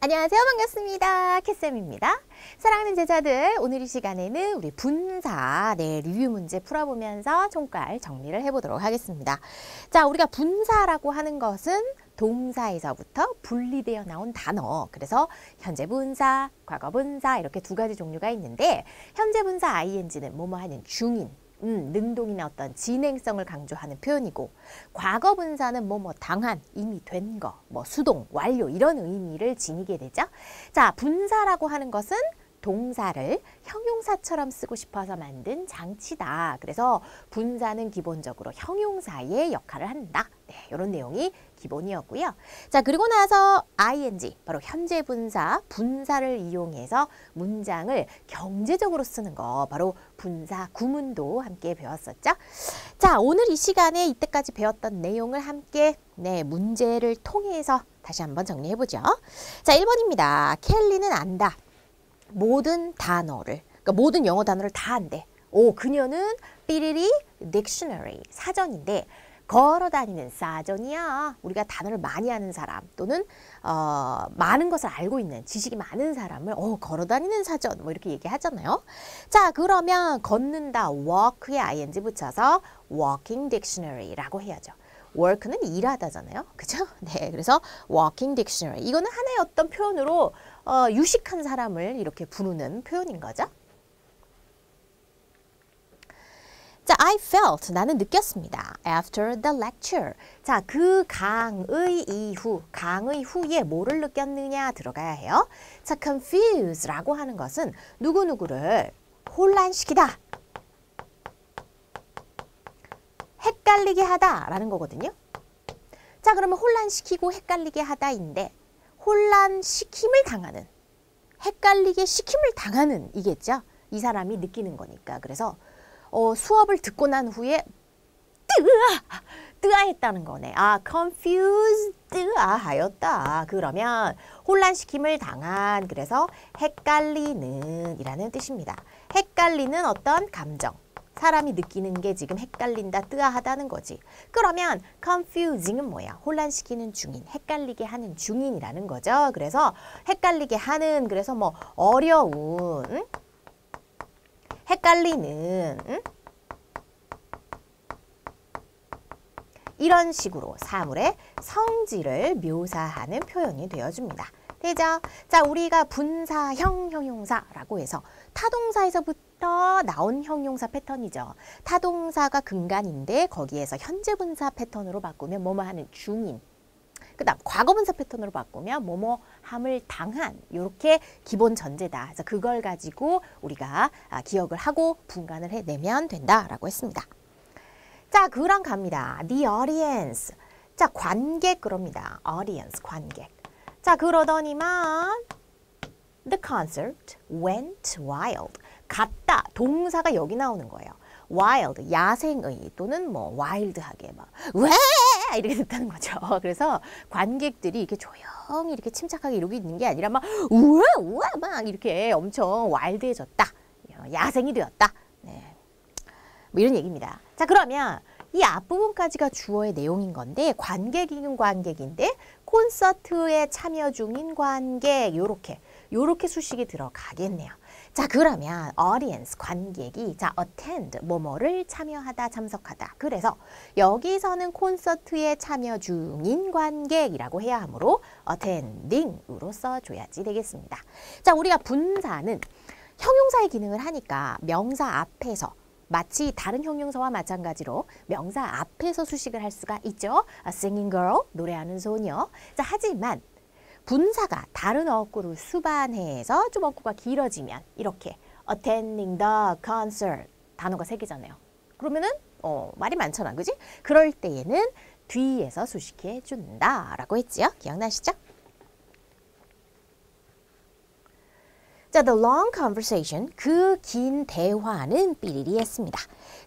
안녕하세요. 반갑습니다. 캐쌤입니다. 사랑하는 제자들, 오늘 이 시간에는 우리 분사 리뷰 문제 풀어보면서 총괄 정리를 해보도록 하겠습니다. 자, 우리가 분사라고 하는 것은 동사에서부터 분리되어 나온 단어. 그래서 현재 분사, 과거 분사 이렇게 두 가지 종류가 있는데 현재 분사 ing는 뭐뭐 하는 중인, 능동이나 어떤 진행성을 강조하는 표현이고 과거 분사는 뭐뭐 당한, 이미 된 거, 뭐 수동, 완료 이런 의미를 지니게 되죠. 자, 분사라고 하는 것은 동사를 형용사처럼 쓰고 싶어서 만든 장치다. 그래서 분사는 기본적으로 형용사의 역할을 한다. 네, 이런 내용이 기본이었고요. 자, 그리고 나서 ing, 바로 현재 분사, 분사를 이용해서 문장을 경제적으로 쓰는 거, 바로 분사 구문도 함께 배웠었죠. 자, 오늘 이 시간에 이때까지 배웠던 내용을 함께 문제를 통해서 다시 한번 정리해보죠. 자, 1번입니다. 켈리는 안다. 모든 단어를, 그러니까 모든 영어 단어를 다 안대. 그녀는 삐리리 딕셔너리, 사전인데 걸어다니는 사전이야. 우리가 단어를 많이 아는 사람 또는 많은 것을 알고 있는 지식이 많은 사람을 걸어다니는 사전 뭐 이렇게 얘기하잖아요. 자, 그러면 걷는다 walk에 ing 붙여서 walking dictionary라고 해야죠. work는 일하다잖아요. 그죠? 네, 그래서 walking dictionary. 이거는 하나의 어떤 표현으로 유식한 사람을 이렇게 부르는 표현인 거죠. 자, I felt, 나는 느꼈습니다. After the lecture. 자, 그 강의 이후, 강의 후에 뭐를 느꼈느냐 들어가야 해요. 자, confuse라고 하는 것은 누구누구를 혼란시키다, 헷갈리게 하다라는 거거든요. 자, 그러면 혼란시키고 헷갈리게 하다인데 혼란시킴을 당하는, 헷갈리게 시킴을 당하는 이겠죠. 이 사람이 느끼는 거니까. 그래서 수업을 듣고 난 후에 뜨아했다는 거네. confused 하였다. 그러면 혼란시킴을 당한, 그래서 헷갈리는 이라는 뜻입니다. 헷갈리는 어떤 감정, 사람이 느끼는 게 지금 헷갈린다, 뜨아하다는 거지. 그러면 confusing은 뭐야? 혼란시키는 중인, 헷갈리게 하는 중인이라는 거죠. 그래서 헷갈리게 하는, 그래서 뭐 어려운, 헷갈리는, 이런 식으로 사물의 성질을 묘사하는 표현이 되어줍니다. 되죠? 자, 우리가 분사형 형용사라고 해서 타동사에서부터 나온 형용사 패턴이죠. 타동사가 근간인데 거기에서 현재 분사 패턴으로 바꾸면 뭐뭐 하는 중인, 그 다음 과거 분사 패턴으로 바꾸면 뭐뭐 함을 당한, 이렇게 기본 전제다. 그래서 그걸 가지고 우리가 기억을 하고 분간을 해내면 된다라고 했습니다. 자, 그럼 갑니다. The audience. 자, 관객 그럽니다. audience, 관객. 자, 그러더니만 the concert went wild. 갔다. 동사가 여기 나오는 거예요. wild, 야생의 또는 뭐 wild하게 막 왜 이렇게 됐다는 거죠. 그래서 관객들이 이렇게 조용히 이렇게 침착하게 이러고 있는 게 아니라 막 우와 우와 막 이렇게 엄청 와일드해졌다. 야생이 되었다. 네. 뭐 이런 얘기입니다. 자, 그러면 이 앞부분까지가 주어의 내용인 건데 관객인 관객인데 콘서트에 참여 중인 관객, 요렇게 수식이 들어가겠네요. 자, 그러면 audience, 관객이 자 attend, 뭐뭐를 참여하다, 참석하다. 그래서 여기서는 콘서트에 참여 중인 관객이라고 해야 하므로 attending으로 써줘야지 되겠습니다. 자, 우리가 분사는 형용사의 기능을 하니까 명사 앞에서 마치 다른 형용사와 마찬가지로 명사 앞에서 수식을 할 수가 있죠. A singing girl, 노래하는 소녀. 자, 하지만 분사가 다른 어구를 수반해서 좀 어구가 길어지면 이렇게 attending the concert, 단어가 3개잖아요. 그러면은 말이 많잖아, 그지? 그럴 때에는 뒤에서 수식해 준다라고 했지요. 기억나시죠? 자, the long conversation, 그 긴 대화는 삐리리 했습니다.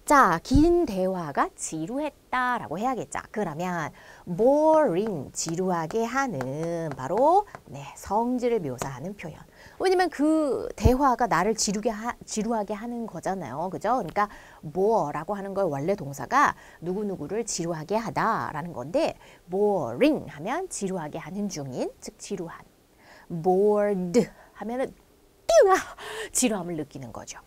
자, 긴 대화가 지루했다라고 해야겠죠. 그러면 boring, 지루하게 하는 바로 성질을 묘사하는 표현. 왜냐면 그 대화가 나를 지루하게 하는 거잖아요. 그죠? 그러니까 bore라고 하는 걸 원래 동사가 누구누구를 지루하게 하다라는 건데 boring 하면 지루하게 하는 중인, 즉 지루한. bored 하면은 지루함을 느끼는 거죠.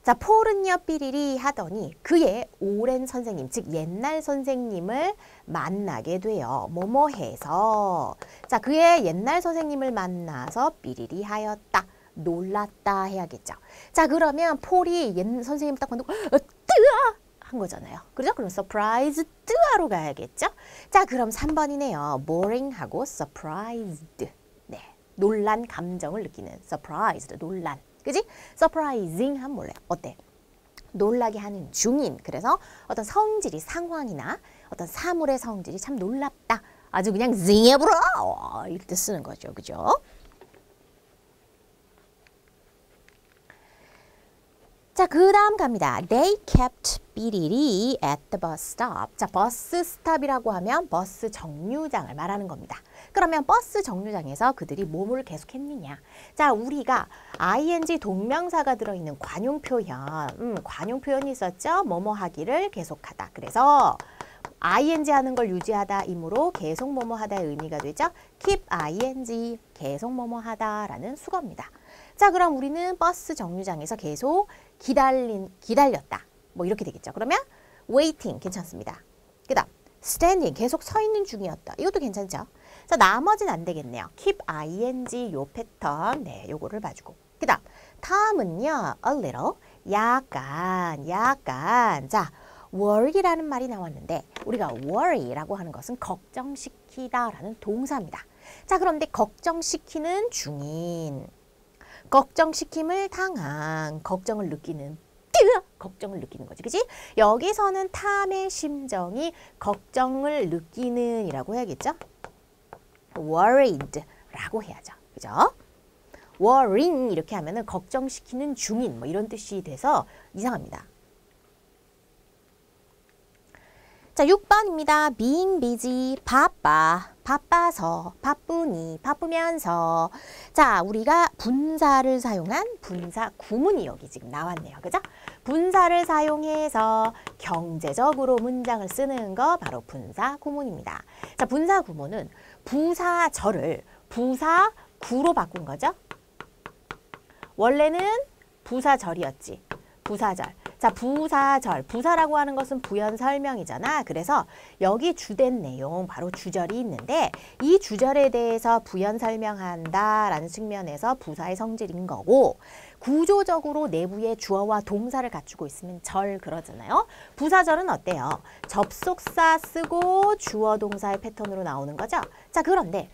자, 폴은요 삐리리 하더니 그의 오랜 선생님, 즉 옛날 선생님을 만나게 돼요. 뭐뭐해서. 자, 그의 옛날 선생님을 만나서 삐리리 하였다. 놀랐다 해야겠죠. 자, 그러면 폴이 옛날 선생님 딱 만나고 뜨아 한 거잖아요. 그죠? 그럼 surprise 뜨아로 가야겠죠. 자, 그럼 3번이네요. boring하고 surprised. 네, 놀란 감정을 느끼는 surprised, 놀란. 그지? surprising 하면 몰라요. 어때? 놀라게 하는 중인. 그래서 어떤 성질이, 상황이나 어떤 사물의 성질이 참 놀랍다. 아주 그냥 징해부러 이럴 때 쓰는 거죠. 그죠? 자, 그 다음 갑니다. They kept 삐리리 at the bus stop. 자, 버스 스탑이라고 하면 버스 정류장을 말하는 겁니다. 그러면 버스 정류장에서 그들이 뭐를 계속했느냐. 자, 우리가 ing 동명사가 들어있는 관용 표현, 관용 표현이 있었죠. 뭐뭐 하기를 계속하다. 그래서 ing 하는 걸 유지하다 이므로 계속 뭐뭐 하다의 의미가 되죠. keep ing, 계속 뭐뭐 하다라는 수거입니다. 자, 그럼 우리는 버스 정류장에서 계속 기다렸다. 뭐 이렇게 되겠죠. 그러면 waiting 괜찮습니다. 그 다음 standing 계속 서 있는 중이었다. 이것도 괜찮죠. 자, 나머지는 안 되겠네요. keep ing 요 패턴, 네, 요거를 봐주고. 그 다음 탐은요 a little, 약간. 자, worry라는 말이 나왔는데 우리가 worry라고 하는 것은 걱정시키다라는 동사입니다. 자, 그런데 걱정시키는 중인, 걱정시킴을 당한, 걱정을 느끼는, 걱정을 느끼는 거지. 그지? 여기서는 탐의 심정이 걱정을 느끼는 이라고 해야겠죠? worried 라고 해야죠. 그죠? worrying 이렇게 하면은 걱정시키는 중인 뭐 이런 뜻이 돼서 이상합니다. 자, 6번입니다. being busy, 바빠서, 바쁘니, 바쁘면서. 자, 우리가 분사를 사용한 분사 구문이 여기 지금 나왔네요. 그죠? 분사를 사용해서 경제적으로 문장을 쓰는 거 바로 분사 구문입니다. 자, 분사 구문은 부사절을 부사구로 바꾼 거죠. 원래는 부사절이었지. 부사절. 자, 부사절. 부사라고 하는 것은 부연 설명이잖아. 그래서 여기 주된 내용, 바로 주절이 있는데 이 주절에 대해서 부연 설명한다라는 측면에서 부사의 성질인 거고, 구조적으로 내부에 주어와 동사를 갖추고 있으면 절 그러잖아요. 부사절은 어때요? 접속사 쓰고 주어 동사의 패턴으로 나오는 거죠. 자, 그런데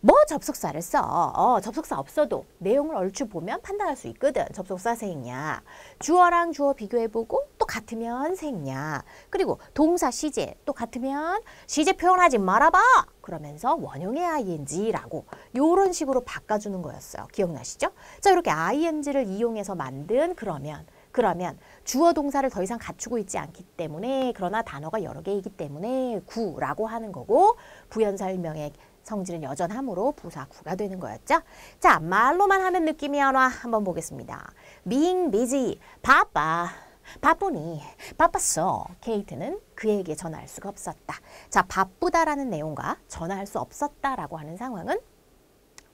뭐 접속사를 써. 접속사 없어도 내용을 얼추 보면 판단할 수 있거든. 접속사 생략. 주어랑 주어 비교해보고 또 같으면 생략. 그리고 동사 시제 또 같으면 시제 표현하지 말아봐. 그러면서 원형의 ing라고 요런 식으로 바꿔주는 거였어요. 기억나시죠? 자, 이렇게 ing를 이용해서 만든 그러면 주어 동사를 더 이상 갖추고 있지 않기 때문에, 그러나 단어가 여러 개이기 때문에 구라고 하는 거고, 부연 설명의 성질은 여전하므로 부사구가 되는 거였죠. 자, 말로만 하는 느낌이 안 와. 한번 보겠습니다. being busy, 바쁘니, 바빴어. 케이트는 그에게 전화할 수가 없었다. 자, 바쁘다라는 내용과 전화할 수 없었다라고 하는 상황은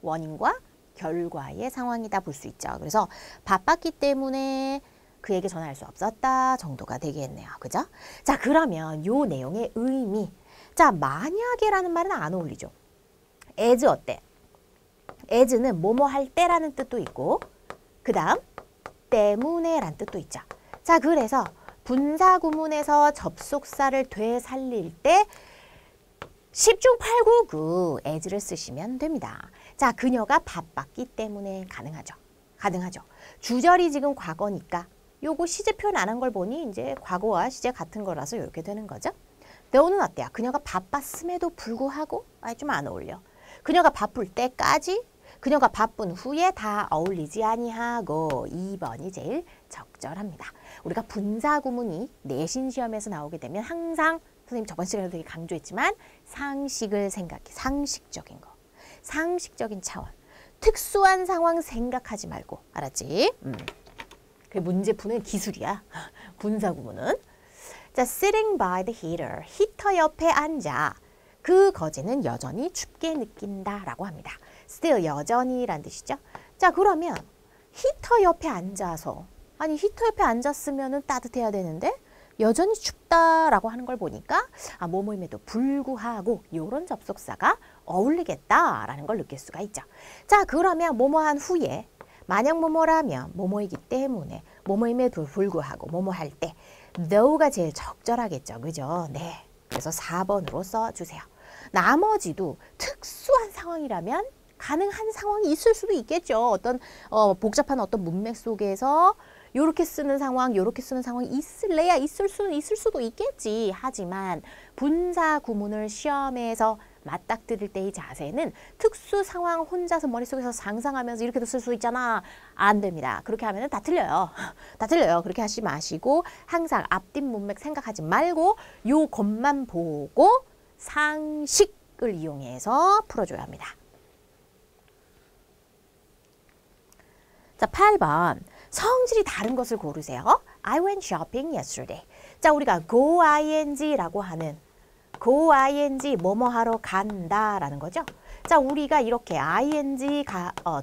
원인과 결과의 상황이다 볼 수 있죠. 그래서 바빴기 때문에 그에게 전화할 수 없었다 정도가 되겠네요. 그죠? 자, 그러면 요 내용의 의미. 자, 만약에라는 말은 안 어울리죠. as 어때? as는 뭐뭐 할 때라는 뜻도 있고, 그 다음 때문에 라는 뜻도 있죠. 자, 그래서 분사 구문에서 접속사를 되살릴 때 10중 8구 as를 쓰시면 됩니다. 자, 그녀가 바빴기 때문에 가능하죠. 주절이 지금 과거니까 요거 시제 표현 안 한 걸 보니 이제 과거와 시제 같은 거라서 이렇게 되는 거죠. 너는 어때요? 그녀가 바빴음에도 불구하고 좀 안 어울려. 그녀가 바쁠 때까지, 그녀가 바쁜 후에 다 어울리지 아니하고 2번이 제일 적절합니다. 우리가 분사 구문이 내신 시험에서 나오게 되면 항상 선생님 저번 시간에도 되게 강조했지만 상식을 생각해. 상식적인 거. 상식적인 차원. 특수한 상황 생각하지 말고. 알았지? 그 문제 푸는 기술이야. 분사 구문은. 자, sitting by the heater. 히터 옆에 앉아. 그 거제는 여전히 춥게 느낀다라고 합니다. still 여전히란 뜻이죠. 자, 그러면 히터 옆에 앉아서 아니 히터 옆에 앉았으면은 따뜻해야 되는데 여전히 춥다라고 하는 걸 보니까 뭐뭐임에도 불구하고 이런 접속사가 어울리겠다라는 걸 느낄 수가 있죠. 자, 그러면 뭐뭐한 후에 만약 뭐뭐라면 뭐뭐이기 때문에 뭐뭐임에도 불구하고 뭐뭐 할 때 though가 제일 적절하겠죠. 그죠? 네. 그래서 4번으로 써주세요. 나머지도 특수한 상황이라면 가능한 상황이 있을 수도 있겠죠. 어떤 복잡한 어떤 문맥 속에서 요렇게 쓰는 상황, 요렇게 쓰는 상황이 있을래야 있을 수도 있겠지. 하지만 분사 구문을 시험에서 맞닥뜨릴 때의 자세는 특수 상황 혼자서 머릿속에서 상상하면서 이렇게도 쓸 수 있잖아. 안 됩니다. 그렇게 하면 다 틀려요. 다 틀려요. 그렇게 하지 마시고 항상 앞뒷 문맥 생각하지 말고 요 것만 보고 상식을 이용해서 풀어줘야 합니다. 자, 8번. 성질이 다른 것을 고르세요. I went shopping yesterday. 자, 우리가 go ing라고 하는 go ing 뭐뭐 하러 간다라는 거죠. 자, 우리가 이렇게 ing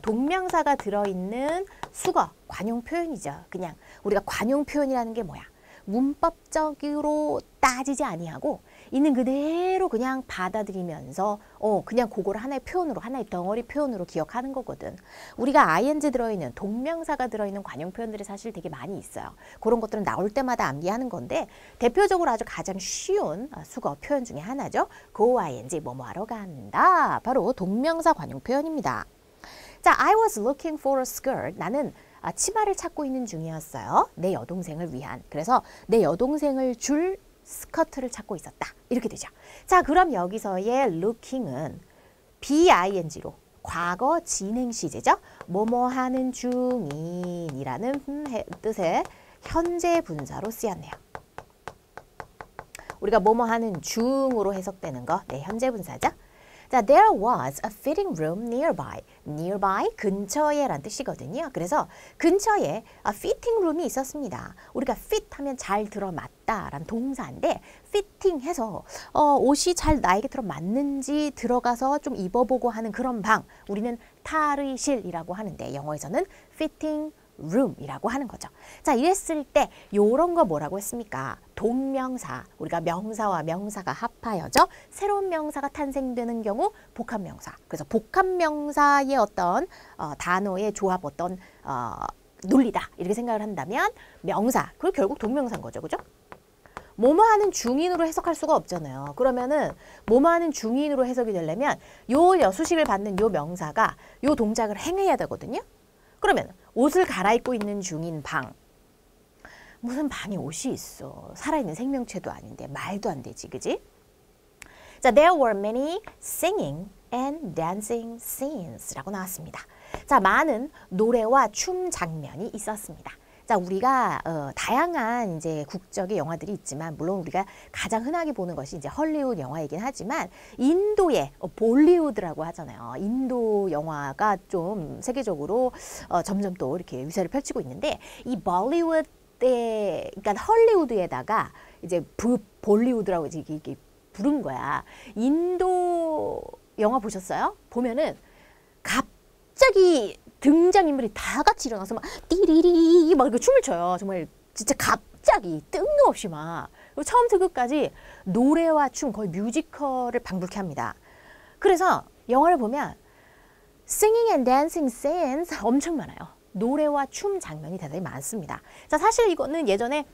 동명사가 들어있는 수거 관용 표현이죠. 그냥 우리가 관용 표현이라는 게 뭐야? 문법적으로 따지지 아니하고 있는 그대로 그냥 받아들이면서 그냥 그거를 하나의 표현으로 하나의 덩어리 표현으로 기억하는 거거든. 우리가 ing 들어있는 동명사가 들어있는 관용 표현들이 사실 되게 많이 있어요. 그런 것들은 나올 때마다 암기하는 건데 대표적으로 아주 가장 쉬운 수거 표현 중에 하나죠. go ing 뭐뭐 하러 간다. 바로 동명사 관용 표현입니다. 자, I was looking for a skirt. 나는 치마를 찾고 있는 중이었어요. 내 여동생을 위한. 그래서 내 여동생을 줄 스커트를 찾고 있었다. 이렇게 되죠. 자, 그럼 여기서의 looking은 BING로 과거 진행 시제죠. 뭐뭐 하는 중인이라는 뜻의 현재 분사로 쓰였네요. 우리가 뭐뭐 하는 중으로 해석되는 거, 네, 현재 분사죠. 자, there was a fitting room nearby. nearby, 근처에 란 뜻이거든요. 그래서 근처에 fitting room이 있었습니다. 우리가 fit 하면 잘 들어맞다 라는 동사인데 fitting 해서 옷이 잘 나에게 들어맞는지 들어가서 좀 입어보고 하는 그런 방. 우리는 탈의실이라고 하는데 영어에서는 fitting room이라고 하는 거죠. 자, 이랬을 때 요런 거 뭐라고 했습니까? 동명사, 우리가 명사와 명사가 합하여져 새로운 명사가 탄생되는 경우 복합명사. 그래서 복합명사의 어떤 단어의 조합 어떤 논리다 이렇게 생각을 한다면 명사, 그리고 결국 동명사인 거죠. 그죠? 뭐뭐 하는 중인으로 해석할 수가 없잖아요. 그러면은 뭐뭐 하는 중인으로 해석이 되려면 요 수식을 받는 요 명사가 요 동작을 행해야 되거든요. 그러면 옷을 갈아입고 있는 중인 방. 무슨 방에 옷이 있어. 살아있는 생명체도 아닌데 말도 안 되지. 그지? 자, there were many singing and dancing scenes 라고 나왔습니다. 자, 많은 노래와 춤 장면이 있었습니다. 자, 우리가 다양한 이제 국적의 영화들이 있지만 물론 우리가 가장 흔하게 보는 것이 이제 헐리우드 영화이긴 하지만 인도의 볼리우드라고 하잖아요. 인도 영화가 좀 세계적으로 점점 또 이렇게 유세를 펼치고 있는데 이 볼리우드 그러니까 헐리우드에다가 이제 볼리우드라고 이렇게 부른 거야. 인도 영화 보셨어요? 보면은 갑자기 등장인물이 다 같이 일어나서 막 띠리리 막 이렇게 춤을 춰요. 정말 진짜 갑자기 뜬금없이 막 처음부터 끝까지 노래와 춤 거의 뮤지컬을 방불케 합니다. 그래서 영화를 보면 singing and dancing scenes 엄청 많아요. 노래와 춤 장면이 대단히 많습니다. 자, 사실 이거는 예전에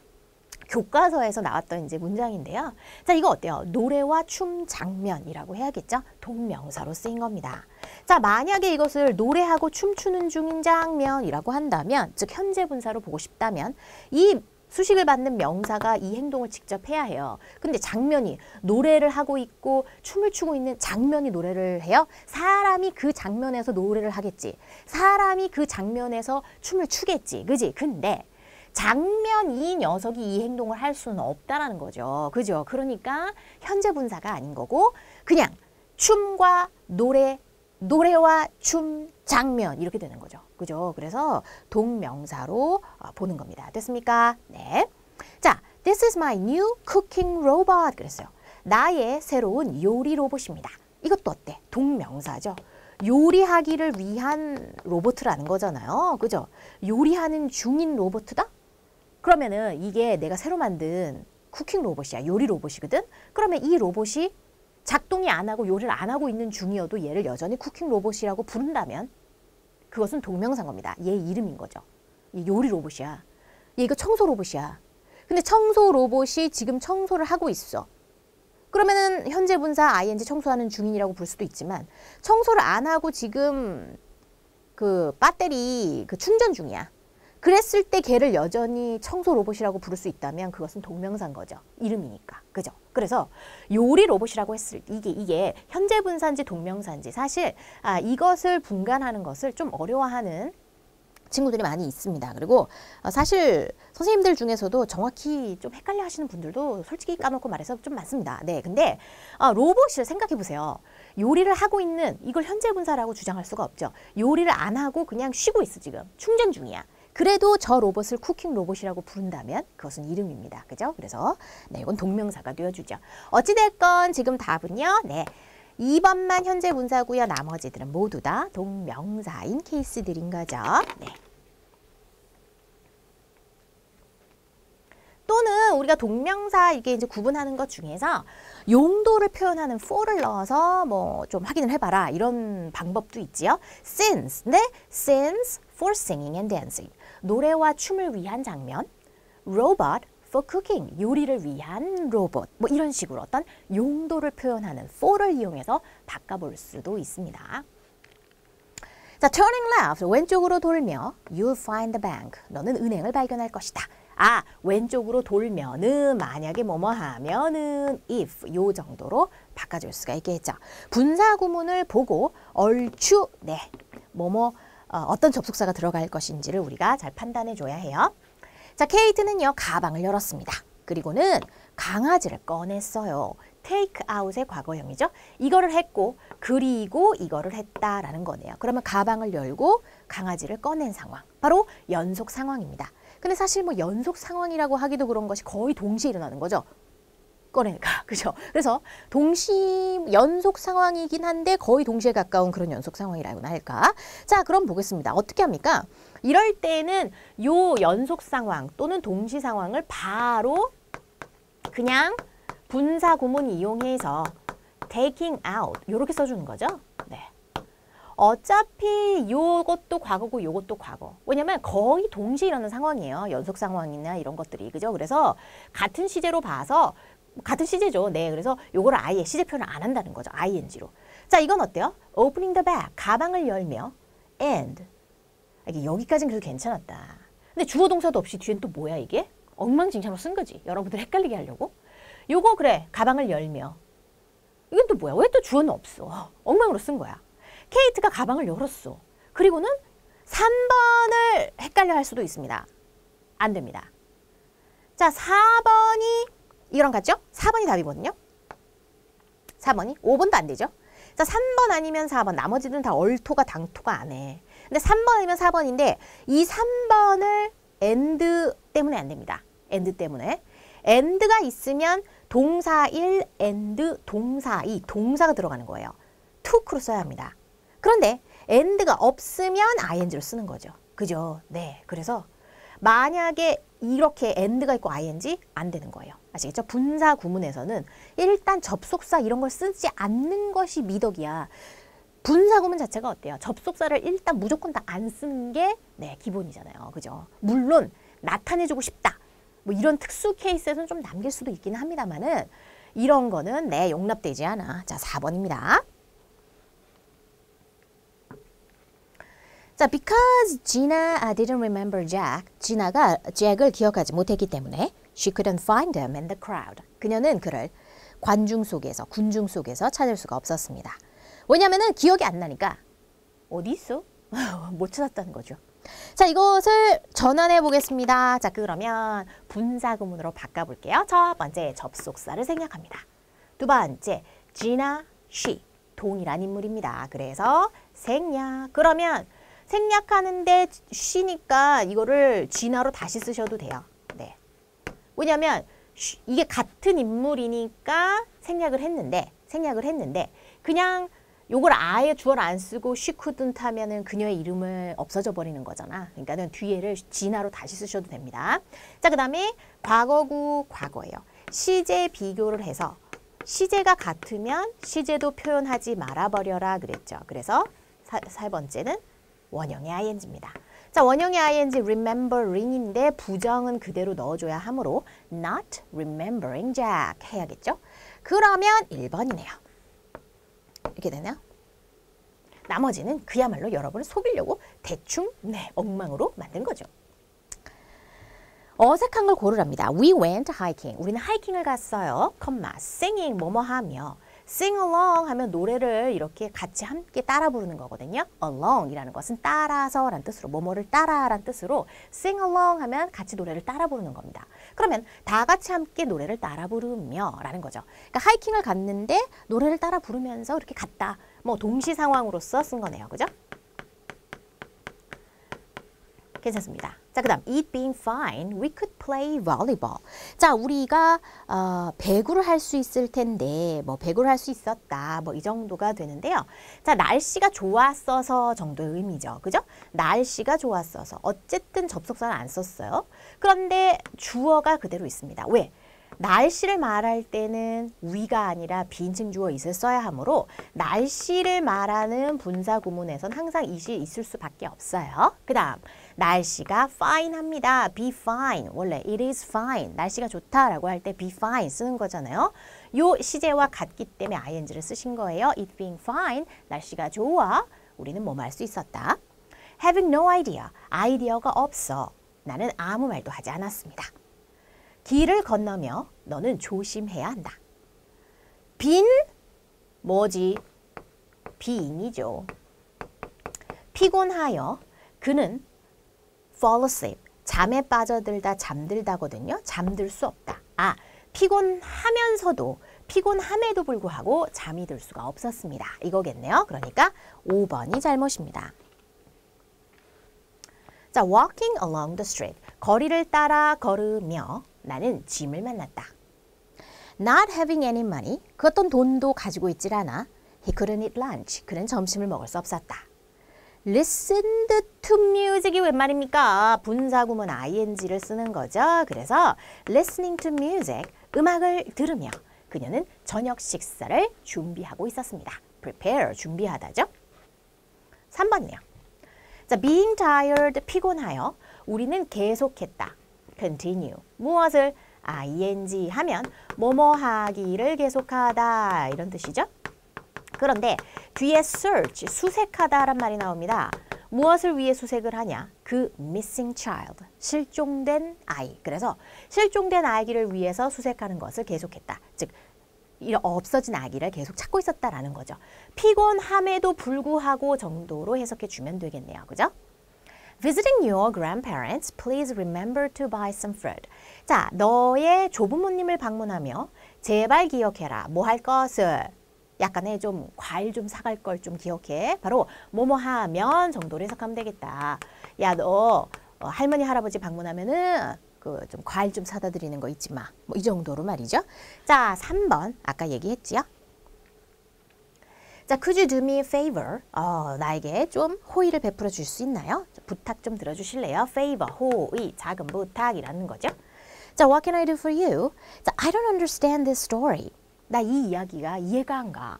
교과서에서 나왔던 이제 문장인데요. 자, 이거 어때요? 노래와 춤 장면이라고 해야겠죠? 동명사로 쓰인 겁니다. 자, 만약에 이것을 노래하고 춤추는 중인 장면이라고 한다면, 즉 현재 분사로 보고 싶다면 이 수식을 받는 명사가 이 행동을 직접 해야 해요. 근데 장면이 노래를 하고 있고 춤을 추고 있는 장면이 노래를 해요? 사람이 그 장면에서 노래를 하겠지. 사람이 그 장면에서 춤을 추겠지. 그지? 근데 장면 이 녀석이 이 행동을 할 수는 없다라는 거죠. 그죠? 그러니까 현재 분사가 아닌 거고 그냥 춤과 노래와 춤 장면 이렇게 되는 거죠. 그죠? 그래서 동명사로 보는 겁니다. 됐습니까? 네. 자, this is my new cooking robot 그랬어요. 나의 새로운 요리 로봇입니다. 이것도 어때? 동명사죠. 요리하기를 위한 로봇이라는 거잖아요. 그죠? 요리하는 중인 로봇이다? 그러면은 이게 내가 새로 만든 쿠킹 로봇이야. 요리 로봇이거든? 그러면 이 로봇이 작동이 안 하고 요리를 안 하고 있는 중이어도 얘를 여전히 쿠킹 로봇이라고 부른다면 그것은 동명사인 겁니다. 얘 이름인 거죠. 얘 요리 로봇이야. 얘 이거 청소 로봇이야. 근데 청소 로봇이 지금 청소를 하고 있어. 그러면은 현재 분사 ing 청소하는 중인이라고 볼 수도 있지만 청소를 안 하고 지금 그 배터리 그 충전 중이야. 그랬을 때 걔를 여전히 청소 로봇이라고 부를 수 있다면 그것은 동명사인 거죠. 이름이니까. 그죠? 그래서 요리 로봇이라고 했을 때 이게 현재 분사인지 동명사인지 사실 이것을 분간하는 것을 좀 어려워하는 친구들이 많이 있습니다. 그리고 사실 선생님들 중에서도 정확히 좀 헷갈려 하시는 분들도 솔직히 까놓고 말해서 좀 많습니다. 네, 근데 로봇을 생각해 보세요. 요리를 하고 있는 이걸 현재 분사라고 주장할 수가 없죠. 요리를 안 하고 그냥 쉬고 있어 지금. 충전 중이야. 그래도 저 로봇을 쿠킹 로봇이라고 부른다면 그것은 이름입니다. 그죠? 그래서 네, 이건 동명사가 되어주죠. 어찌됐건 지금 답은요. 네, 2번만 현재 분사고요. 나머지들은 모두 다 동명사인 케이스들인 거죠. 네. 또는 우리가 동명사 이게 이제 구분하는 것 중에서 용도를 표현하는 for를 넣어서 뭐 좀 확인을 해봐라 이런 방법도 있지요. Since, 네, since for singing and dancing. 노래와 춤을 위한 장면. Robot for cooking. 요리를 위한 로봇. 뭐 이런 식으로 어떤 용도를 표현하는 for를 이용해서 바꿔볼 수도 있습니다. 자, turning left. 왼쪽으로 돌며 you'll find the bank. 너는 은행을 발견할 것이다. 왼쪽으로 돌면은 만약에 뭐뭐 하면은 if 요 정도로 바꿔줄 수가 있겠죠. 분사 구문을 보고 얼추 네 뭐뭐 어떤 접속사가 들어갈 것인지를 우리가 잘 판단해 줘야 해요. 자, 케이트는요 가방을 열었습니다. 그리고는 강아지를 꺼냈어요. take out의 과거형이죠. 이거를 했고 그리고 이거를 했다라는 거네요. 그러면 가방을 열고 강아지를 꺼낸 상황. 바로 연속 상황입니다. 근데 사실 뭐 연속 상황이라고 하기도 그런 것이 거의 동시에 일어나는 거죠. 꺼내니까. 그죠? 그래서 연속 상황이긴 한데 거의 동시에 가까운 그런 연속 상황이라고나 할까? 자, 그럼 보겠습니다. 어떻게 합니까? 이럴 때는 요 연속 상황 또는 동시 상황을 바로 그냥 분사 구문 이용해서 taking out 이렇게 써주는 거죠. 네. 어차피 요것도 과거고 요것도 과거. 왜냐면 거의 동시에 일어나는 상황이에요. 연속 상황이나 이런 것들이. 그죠? 그래서 같은 시제로 봐서 같은 시제죠. 네. 그래서 요거를 아예 시제 표현을 안 한다는 거죠. ing로. 자, 이건 어때요? opening the bag. 가방을 열며 and. 이게 여기까지는 그래도 괜찮았다. 근데 주어 동사도 없이 뒤엔 또 뭐야 이게? 엉망진창으로 쓴 거지. 여러분들 헷갈리게 하려고. 요거 그래. 가방을 열며. 이건 또 뭐야? 왜 또 주어는 없어? 엉망으로 쓴 거야. 케이트가 가방을 열었어. 그리고는 3번을 헷갈려 할 수도 있습니다. 안 됩니다. 자, 4번이 이거랑 같죠? 4번이 답이거든요. 4번이 5번도 안 되죠. 자, 3번 아니면 4번. 나머지는 다 얼토가 당토가 안 해. 근데 3번 아니면 4번인데 이 3번을 and 때문에 안 됩니다. and 때문에. and가 있으면 동사 1, and 동사 2, 동사가 들어가는 거예요. took로 써야 합니다. 그런데 and가 없으면 ing로 쓰는 거죠. 그죠? 네. 그래서 만약에 이렇게 and가 있고 ing 안 되는 거예요. 아시겠죠? 분사 구문에서는 일단 접속사 이런 걸 쓰지 않는 것이 미덕이야. 분사 구문 자체가 어때요? 접속사를 일단 무조건 다 안 쓰는 게 네, 기본이잖아요. 그죠? 물론 나타내주고 싶다. 뭐 이런 특수 케이스에서는 좀 남길 수도 있긴 합니다만은 이런 거는 네, 용납되지 않아. 자, 4번입니다. 자, because Gina didn't remember Jack. 지나가 잭을 기억하지 못했기 때문에 she couldn't find him in the crowd. 그녀는 그를 관중 속에서, 군중 속에서 찾을 수가 없었습니다. 왜냐면은 기억이 안 나니까 어디 있어? 못 찾았다는 거죠. 자, 이것을 전환해 보겠습니다. 자, 그러면 분사 구문으로 바꿔볼게요. 첫 번째 접속사를 생략합니다. 두 번째 Gina, she 동일한 인물입니다. 그래서 생략. 그러면 생략하는데 she니까 이거를 Gina로 다시 쓰셔도 돼요. 네. 왜냐면 이게 같은 인물이니까 생략을 했는데 그냥 요걸 아예 주어를 안 쓰고 she couldn't 하면은 그녀의 이름을 없어져 버리는 거잖아. 그러니까는 뒤에를 진화로 다시 쓰셔도 됩니다. 자, 그 다음에 과거구 과거예요. 시제 비교를 해서 시제가 같으면 시제도 표현하지 말아버려라 그랬죠. 그래서 세 번째는 원형의 ing입니다. 자, 원형의 ing remembering인데 부정은 그대로 넣어줘야 하므로 not remembering Jack 해야겠죠. 그러면 1번이네요. 이렇게 되나요? 나머지는 그야말로 여러분을 속이려고 대충 엉망으로 만든 거죠. 어색한 걸 고르랍니다. We went hiking. 우리는 하이킹을 갔어요. singing 뭐뭐 하며 sing along 하면 노래를 이렇게 같이 함께 따라 부르는 거거든요. along이라는 것은 따라서란 뜻으로 뭐뭐를 따라란 뜻으로 sing along 하면 같이 노래를 따라 부르는 겁니다. 그러면 다 같이 함께 노래를 따라 부르며 라는 거죠. 그러니까 하이킹을 갔는데 노래를 따라 부르면서 이렇게 갔다. 뭐 동시 상황으로서 쓴 거네요. 그죠? 괜찮습니다. 자, 그 다음 it being fine, we could play volleyball. 자, 우리가 배구를 할 수 있을 텐데 뭐 배구를 할 수 있었다. 뭐 이 정도가 되는데요. 자, 날씨가 좋았어서 정도의 의미죠. 그죠? 날씨가 좋았어서. 어쨌든 접속사는 안 썼어요. 그런데 주어가 그대로 있습니다. 왜? 날씨를 말할 때는 we가 아니라 비인칭 주어 it을 써야 하므로 날씨를 말하는 분사 구문에선 항상 it이 있을 수밖에 없어요. 그 다음 날씨가 fine합니다. be fine. 원래 it is fine. 날씨가 좋다라고 할 때 be fine 쓰는 거잖아요. 요 시제와 같기 때문에 ing를 쓰신 거예요. it being fine. 날씨가 좋아. 우리는 뭐 할 수 있었다. having no idea. 아이디어가 없어. 나는 아무 말도 하지 않았습니다. 길을 건너며 너는 조심해야 한다. 빈 뭐지? being이죠. 피곤하여 그는 fall asleep. 잠에 빠져들다 잠들다거든요. 잠들 수 없다. 아, 피곤하면서도 피곤함에도 불구하고 잠이 들 수가 없었습니다. 이거겠네요. 그러니까 5번이 잘못입니다. 자, walking along the street. 거리를 따라 걸으며 나는 짐을 만났다. Not having any money. 그 어떤 돈도 가지고 있질 않아. He couldn't eat lunch. 그는 점심을 먹을 수 없었다. Listened to music이 웬 말입니까? 분사구문 ing를 쓰는 거죠. 그래서 listening to music, 음악을 들으며 그녀는 저녁 식사를 준비하고 있었습니다. prepare, 준비하다죠. 3번이네요. 자, being tired, 피곤하여 우리는 계속했다. continue, 무엇을? ing 하면 뭐뭐 하기를 계속하다 이런 뜻이죠. 그런데 뒤에 search, 수색하다란 말이 나옵니다. 무엇을 위해 수색을 하냐? 그 missing child, 실종된 아이. 그래서 실종된 아기를 위해서 수색하는 것을 계속했다. 즉 없어진 아기를 계속 찾고 있었다라는 거죠. 피곤함에도 불구하고 정도로 해석해 주면 되겠네요. 그죠? Visiting your grandparents, please remember to buy some fruit. 자, 너의 조부모님을 방문하며 제발 기억해라. 뭐 할 것을? 약간의 좀 과일 좀 사갈 걸 좀 기억해. 바로 뭐뭐 하면 정도로 해석하면 되겠다. 야, 너 할머니 할아버지 방문하면은 그 좀 과일 좀 사다 드리는 거 잊지 마. 뭐 이 정도로 말이죠. 자, 3번 아까 얘기했지요. 자, could you do me a favor? 나에게 좀 호의를 베풀어 줄 수 있나요? 부탁 좀 들어주실래요? favor, 호의, 작은 부탁이라는 거죠. 자, what can I do for you? 자, I don't understand this story. 나 이 이야기가 이해가 안 가.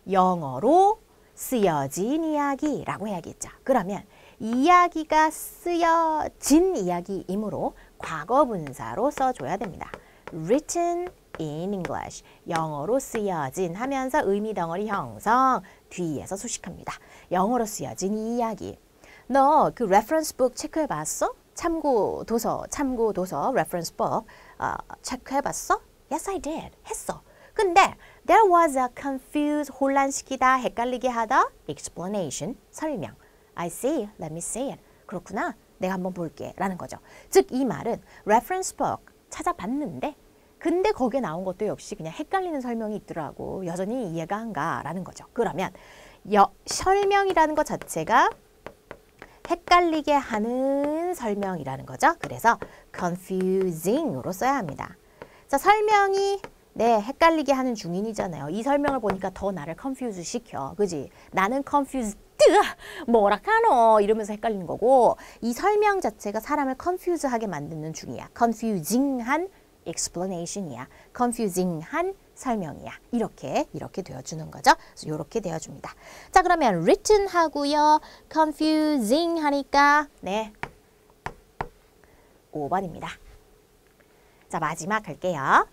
영어로 쓰여진 이야기라고 해야겠죠. 그러면 이야기가 쓰여진 이야기이므로 과거 분사로 써줘야 됩니다. written in English. 영어로 쓰여진 하면서 의미 덩어리 형성 뒤에서 수식합니다. 영어로 쓰여진 이 이야기. 너 그 reference book 체크해봤어? 참고 도서 reference book 체크해봤어? Yes, I did. 했어. 근데 there was a confused, 혼란시키다, 헷갈리게 하다, explanation, 설명. I see, let me see it. 그렇구나, 내가 한번 볼게 라는 거죠. 즉 이 말은 reference book 찾아봤는데 근데 거기에 나온 것도 역시 그냥 헷갈리는 설명이 있더라고. 여전히 이해가 안 가라는 거죠. 그러면 설명이라는 것 자체가 헷갈리게 하는 설명이라는 거죠. 그래서 confusing으로 써야 합니다. 자, 설명이 네, 헷갈리게 하는 중인이잖아요. 이 설명을 보니까 더 나를 confuse 시켜. 그지? 나는 confused. 뭐라카노 이러면서 헷갈리는 거고 이 설명 자체가 사람을 confuse 하게 만드는 중이야. confusing한 explanation이야. confusing한 설명이야. 이렇게 되어주는 거죠. 그래서 이렇게 되어줍니다. 자, 그러면 written 하고요. confusing 하니까 네, 5번입니다. 자, 마지막 할게요.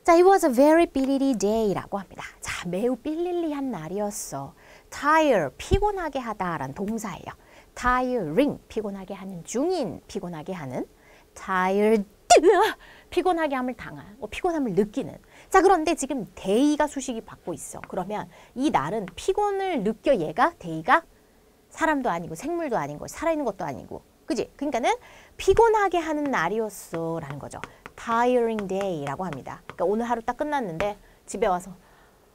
자, it was a very busy day라고 합니다. 자, 매우 삘릴리한 날이었어. tire, 피곤하게 하다라는 동사예요. tiring, 피곤하게 하는 중인, 피곤하게 하는 tired, 피곤하게 함을 당한, 피곤함을 느끼는. 자, 그런데 지금 day가 수식이 받고 있어. 그러면 이 날은 피곤을 느껴 얘가 day가 사람도 아니고 생물도 아니고 살아있는 것도 아니고 그지? 그러니까는 피곤하게 하는 날이었어 라는 거죠. tiring day라고 합니다. 그러니까 오늘 하루 딱 끝났는데 집에 와서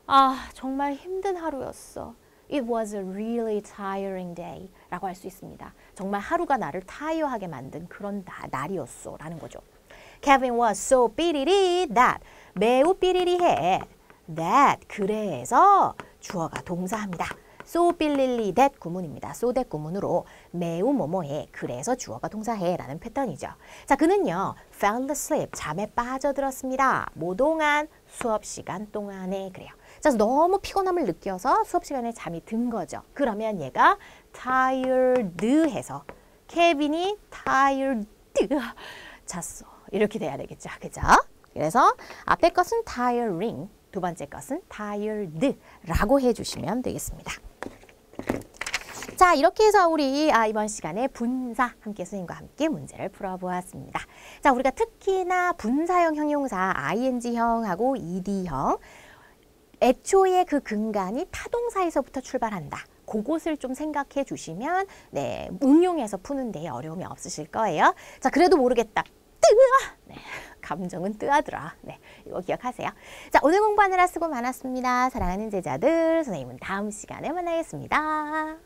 아, 정말 힘든 하루였어. It was a really tiring day 라고 할 수 있습니다. 정말 하루가 나를 타이어하게 만든 그런 날이었어 라는 거죠. Kevin was so 삐리리 that 매우 삐리리해 that 그래서 주어가 동사합니다. so 삐리리 that 구문입니다. so that 구문으로 매우 뭐뭐해 그래서 주어가 동사해 라는 패턴이죠. 자, 그는요 fell asleep 잠에 빠져들었습니다. 뭐 동안? 수업 시간 동안에 그래요. 자, 너무 피곤함을 느껴서 수업 시간에 잠이 든 거죠. 그러면 얘가 tired 해서 케빈이 tired 잤어. 이렇게 돼야 되겠죠. 그죠? 그래서 앞에 것은 tiring, 두 번째 것은 tired라고 해주시면 되겠습니다. 자, 이렇게 해서 우리 이번 시간에 분사 함께 선생님과 함께 문제를 풀어보았습니다. 자, 우리가 특히나 분사형 형용사 ing형하고 ed형 애초에 그 근간이 타동사에서부터 출발한다. 그것을 좀 생각해 주시면 네, 응용해서 푸는 데 어려움이 없으실 거예요. 자, 그래도 모르겠다. 네, 감정은 뜨하더라. 네, 이거 기억하세요. 자, 오늘 공부하느라 수고 많았습니다. 사랑하는 제자들, 선생님은 다음 시간에 만나겠습니다.